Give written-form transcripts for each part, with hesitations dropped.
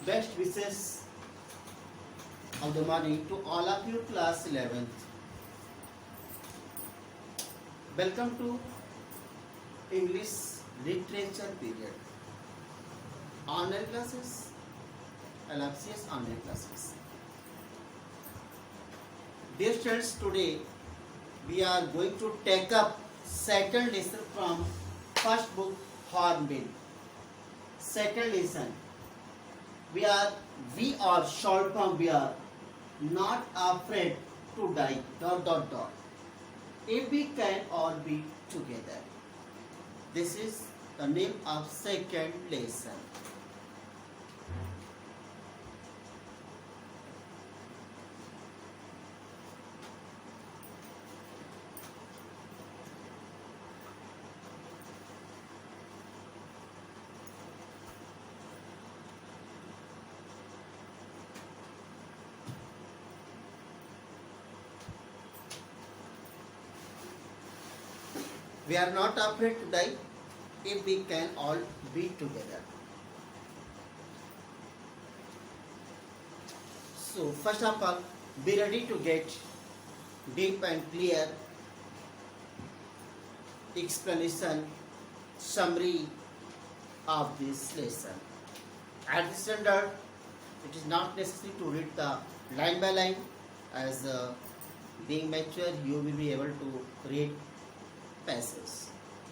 Best wishes of the morning to all of you class 11th. Welcome to English literature period. Online classes, LFCS online classes. Dear students, today we are going to take up second lesson from first book Hornbill. Second lesson. We are short form. We are not afraid to die. ... If we can all be together. This is the name of second lesson. We are not afraid to die if we can all be together. So, first of all, be ready to get deep and clear explanation, summary of this lesson. At the standard, it is not necessary to read the line by line. As being mature, you will be able to read passages.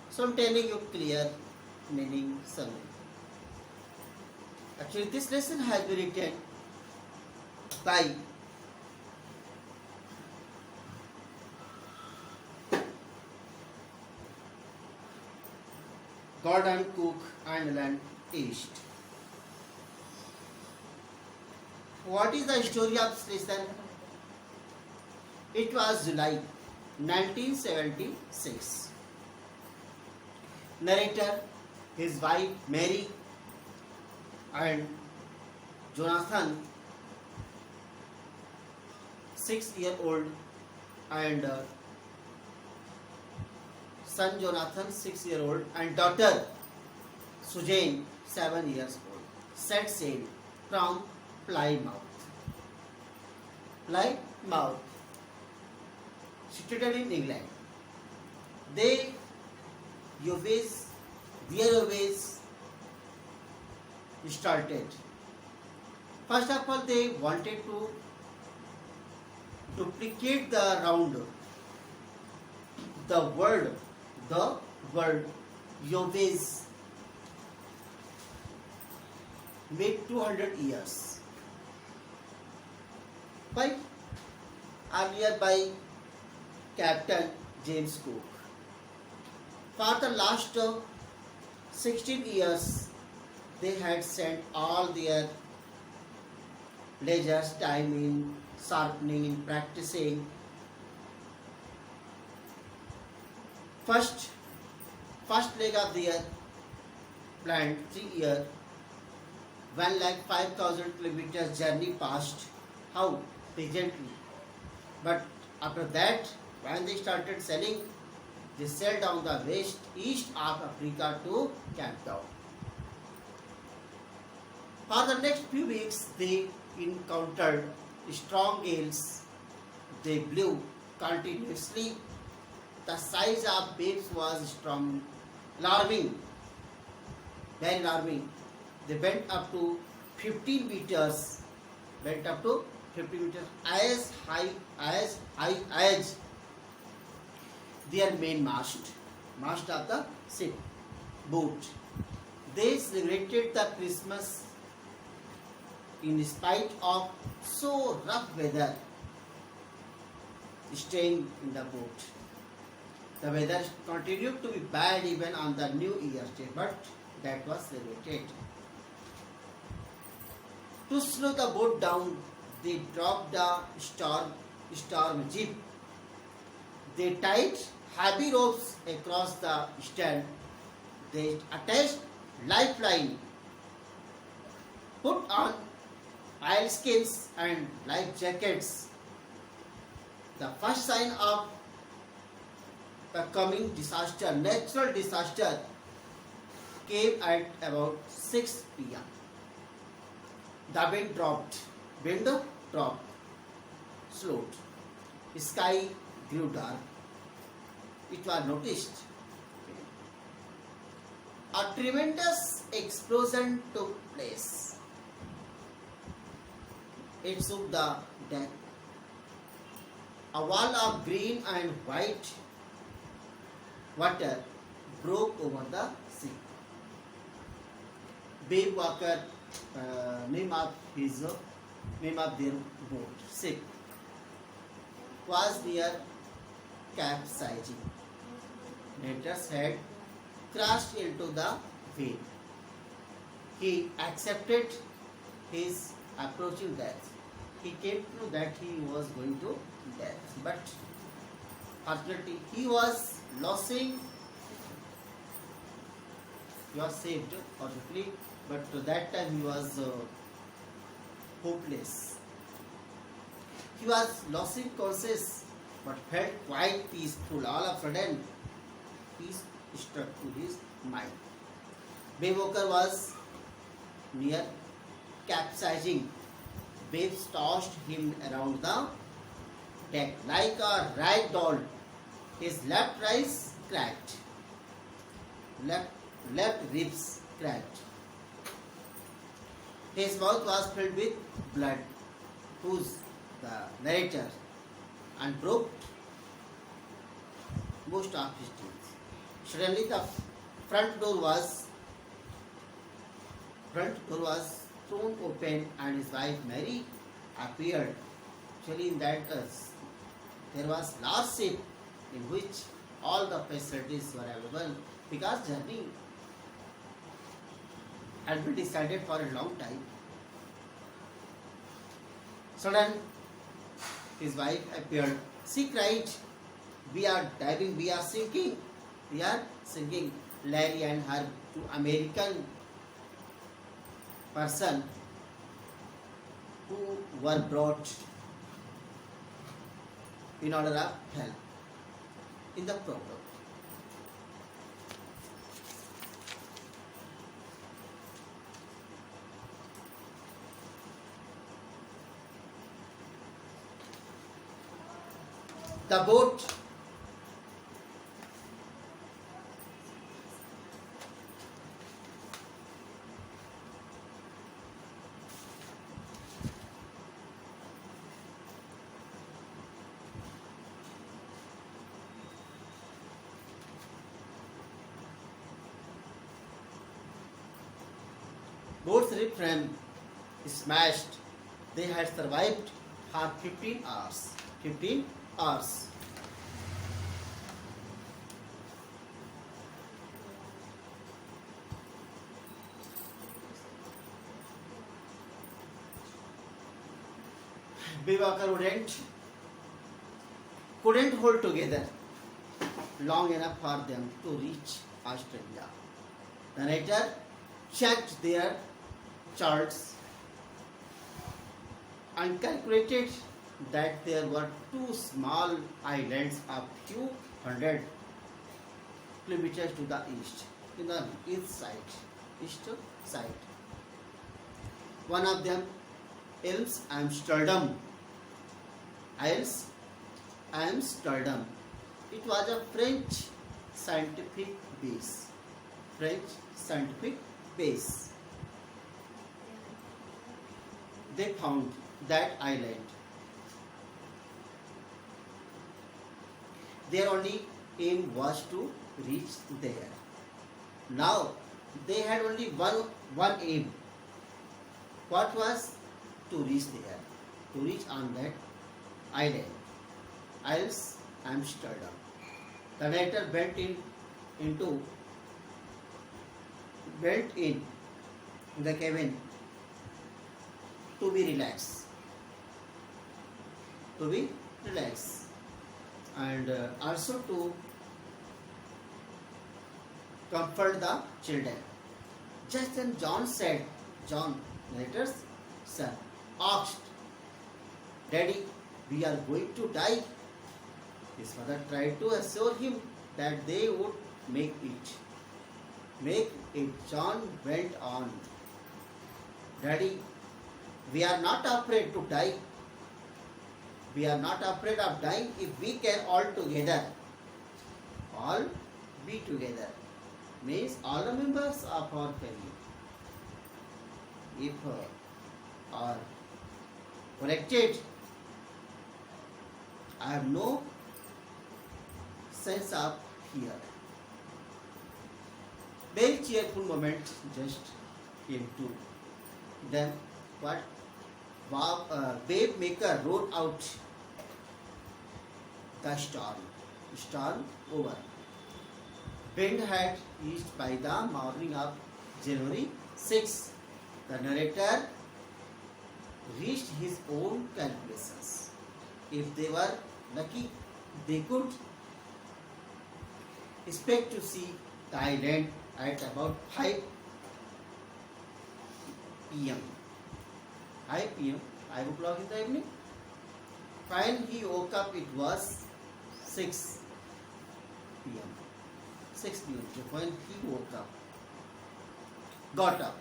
So I'm telling you clear meaning summary. Actually, this lesson has been written by Gordon Cook and Alan East. What is the story of this lesson? It was July 1976. Narrator, his wife Mary, and Jonathan, 6-year-old, and son Jonathan, 6-year-old, and daughter Suzanne, 7 years old, set sail from Plymouth. Plymouth, situated in England. Their ways started. First of all, they wanted to duplicate the word Yove's made 200 years earlier by Captain James Cook. For the last 16 years, they had spent all their leisure time in sharpening, in practicing. First leg of their planned 3 year, 1,05,000 kilometers journey passed. How? Patiently. But after that, when they started sailing, they sailed down the east of Africa to Cape Town. For the next few weeks, they encountered strong gales. They blew continuously. The size of waves was alarming, very alarming. They went up to 15 meters, as high as their main mast of the ship boat. They celebrated the Christmas in spite of so rough weather, staying in the boat. The weather continued to be bad even on the New Year's Day, but that was celebrated. To slow the boat down, they dropped the storm jib. They tied heavy ropes across the stern. They attached lifeline, put on oilskins and life jackets. The first sign of the coming disaster, natural disaster, came at about 6 p.m. The wind dropped, slowed. Sky grew dark. It was noticed. A tremendous explosion took place. It shook the deck. A wall of green and white water broke over the sea. Babe Walker, name of their boat, ship, was near capsizing. Netter's head crashed into the wave. He accepted his approaching death. He came to know that he was going to death, but fortunately he was losing. He was saved fortunately, but that time he was hopeless. He was losing conscious, but felt quite peaceful. All of a sudden, peace struck to his mind. Babe Walker was near capsizing. Waves tossed him around the deck like a rag doll. His left rise cracked. Left ribs cracked. His mouth was filled with blood. Who's the narrator? And broke most of his teeth. Suddenly the front door was thrown open and his wife Mary appeared. Actually in that there was large ship in which all the facilities were available because journey had been decided for a long time. Sudden his wife appeared. She cried, "We are diving, we are sinking, we are sinking." Larry and her two American person who were brought in order of help in the problem. The boat boat's rib frame smashed. They had survived for 15 hours. 15 hours. Babe Walker couldn't hold together long enough for them to reach Australia. The narrator checked their charts and calculated that there were two small islands a few hundred kilometers to the east, in the east side. One of them, Isles Amsterdam. It was a French scientific base. They found that island. Their only aim was to reach there. Now they had only one aim. What was to reach there? To reach on that island, Isles Amsterdam. The narrator went in the cabin to be relaxed, and also to comfort the children. Just then John, narrator's son, asked, "Daddy, we are going to die." His father tried to assure him that they would make it. John went on, "Daddy, We are not afraid to die. We are not afraid of dying if we can all together. All be together. Means all the members of our family. If are connected, I have no sense of fear. Very cheerful moment just came to them. What? Wave maker wrote out the storm. Storm over. Wind had reached by the morning of January 6. The narrator reached his own calculations. If they were lucky, they could expect to see the island at about 5 p.m. 5 p.m. 5 o'clock in the evening. When he woke up, it was 6 p.m. 6 p.m. When he woke up, got up,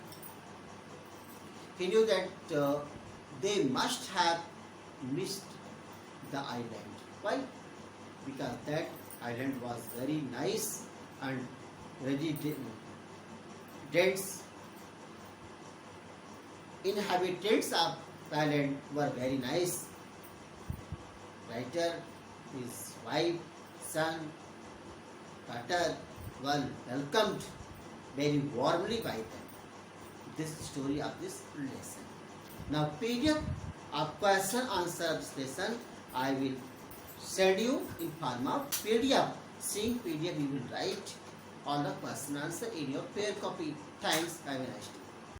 he knew that they must have missed the island. Why? Because that island was very nice and very dense. Inhabitants of the island were very nice. Writer, his wife, son, daughter were welcomed very warmly by them. This is the story of this lesson. Now, PDF of question answer of this lesson I will send you in form of PDF. Seeing PDF, you will write all the question answer in your pair copy. Thanks. Have a nice day.